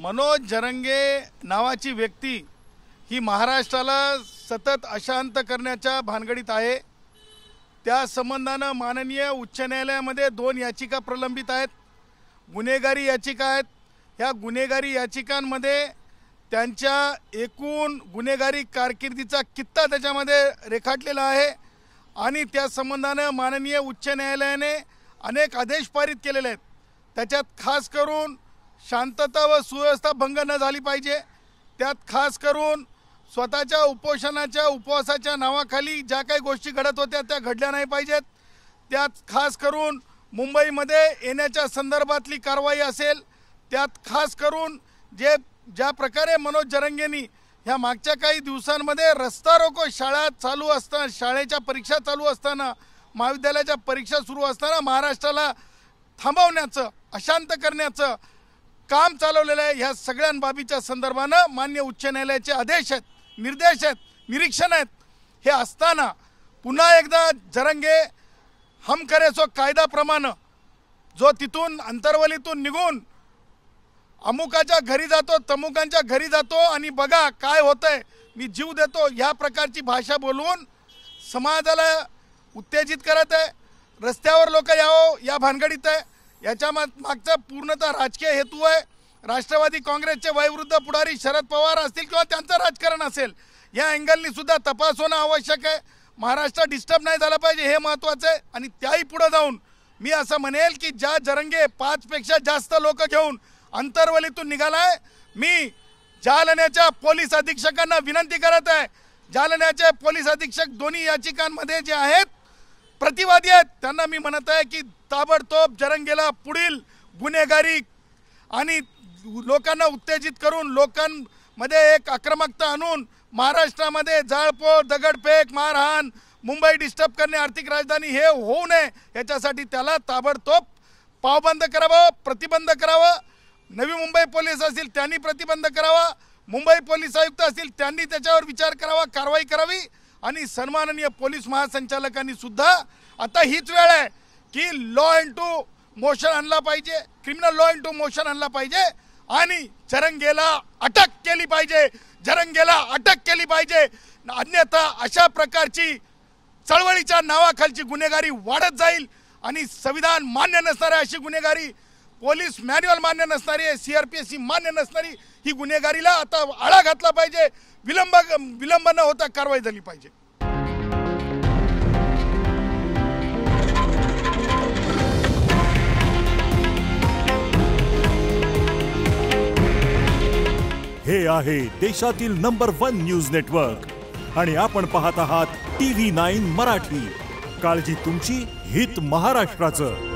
मनोज जरंगे नावाची व्यक्ती ही महाराष्ट्राला सतत अशांत करण्याच्या भानगडीत आहे। त्या संबंधाने माननीय उच्च न्यायालयामध्ये 2 याचिका प्रलंबित आहेत, गुन्हेगारी याचिका आहेत। ह्या गुन्हेगारी याचिकांमध्ये त्यांच्या एकूण गुन्हेगारी कारकिर्दीचा कित्ता त्याच्यामध्ये रेखाटलेला आहे आणि त्या संबंधाने माननीय उच्च न्यायालयाने अनेक आदेश पारित केलेले आहेत। त्याच्यात खास करून शांतता व सुव्यवस्था भंग न झाली पाहिजे, त्यात खास करून स्वतःच्या उपोषणाच्या उपवासाच्या नावाखाली ज्या काही गोष्टी घडत होत्या त्या घडल्या नाही पाहिजेत। त्यात खास करून मुंबईमध्ये येण्याच्या संदर्भातली कारवाई असेल, त्यात खास करून ज्या प्रकारे मनोज जरंगेंनी ह्या मागच्या काही दिवसांमध्ये रस्ता रोको शाळा चालू असताना, शाळेच्या परीक्षा चालू असताना, महाविद्यालयाच्या परीक्षा सुरू असताना महाराष्ट्राला थांबवण्याचं, अशांत करण्याचं काम चालवलेलं आहे। ह्या सगळ्या बाबीच्या संदर्भानं मान्य उच्च न्यायालयाचे आदेश आहेत, निर्देश आहेत, निरीक्षण आहेत। हे असताना पुन्हा एकदा जरंगे हम करे सो कायद्याप्रमाणे जो तिथून अंतरवलीतून निघून अमुकाच्या घरी जातो, तमुकांच्या घरी जातो आणि बघा काय होतंय, मी जीव देतो, ह्या प्रकारची भाषा बोलून समाजाला उत्तेजित करत आहे। रस्त्यावर लोक यावं या भानगडीत आहे। याच्या मागचा पूर्णतः राजकीय हेतू आहे। राष्ट्रवादी काँग्रेसचे वयोवृद्ध पुढारी शरद पवार असतील किंवा त्यांचं राजकारण असेल, या अँगलनी सुद्धा तपास होणं आवश्यक आहे। महाराष्ट्र डिस्टर्ब नाही झाला पाहिजे हे महत्त्वाचं आहे। आणि त्याही पुढे जाऊन मी असं म्हणेल की ज्या जरंगे 5 पेक्षा जास्त लोक घेऊन अंतरवलीतून निघालाय, मी जालन्याच्या पोलीस अधीक्षकांना विनंती करत आहे, जालन्याचे पोलीस अधीक्षक दोन्ही याचिकांमध्ये जे आहेत प्रतिवादी आहेत, त्यांना मी म्हणत आहे की ताबडतोब जरंगेला पुढील गुन्हेगारी आणि लोकांना उत्तेजित करून लोकांमध्ये एक आक्रमकता आणून महाराष्ट्रामध्ये जाळपोळ, दगडफेक, मारहाण, मुंबई डिस्टर्ब करणे, आर्थिक राजधानी हे होऊ नये याच्यासाठी त्याला ताबडतोब पावबंद करावं, प्रतिबंध करावं। नवी मुंबई पोलीस असतील त्यांनी प्रतिबंध करावा, मुंबई पोलीस आयुक्त असतील त्यांनी त्याच्यावर विचार करावा, कारवाई करावी। आणि सन्माननीय पोलीस महासंचालकांनी सुद्धा आता हीच वेळ आहे की लॉ इंटू मोशन आणला पाहिजे, क्रिमिनल लॉ इंटू मोशन आणला पाहिजे आणि जरंगेला अटक केली पाहिजे, जरंगेला अटक केली पाहिजे। अन्यथा अशा प्रकारची चळवळीच्या नावाखालची गुन्हेगारी वाढत जाईल आणि संविधान मान्य नसणारी अशी गुन्हेगारी, पोलीस मॅन्युअल मान्य नसणारी, CRPSC मान्य नसणारी ही गुन्हेगारीला आता आळा घातला पाहिजे। विलंब न होता कारवाई झाली पाहिजे। हे आहे देशातील नंबर 1 न्यूज नेटवर्क आणि आपण पाहत आहात TV9 मराठी। काळजी तुमची, हित महाराष्ट्राचं।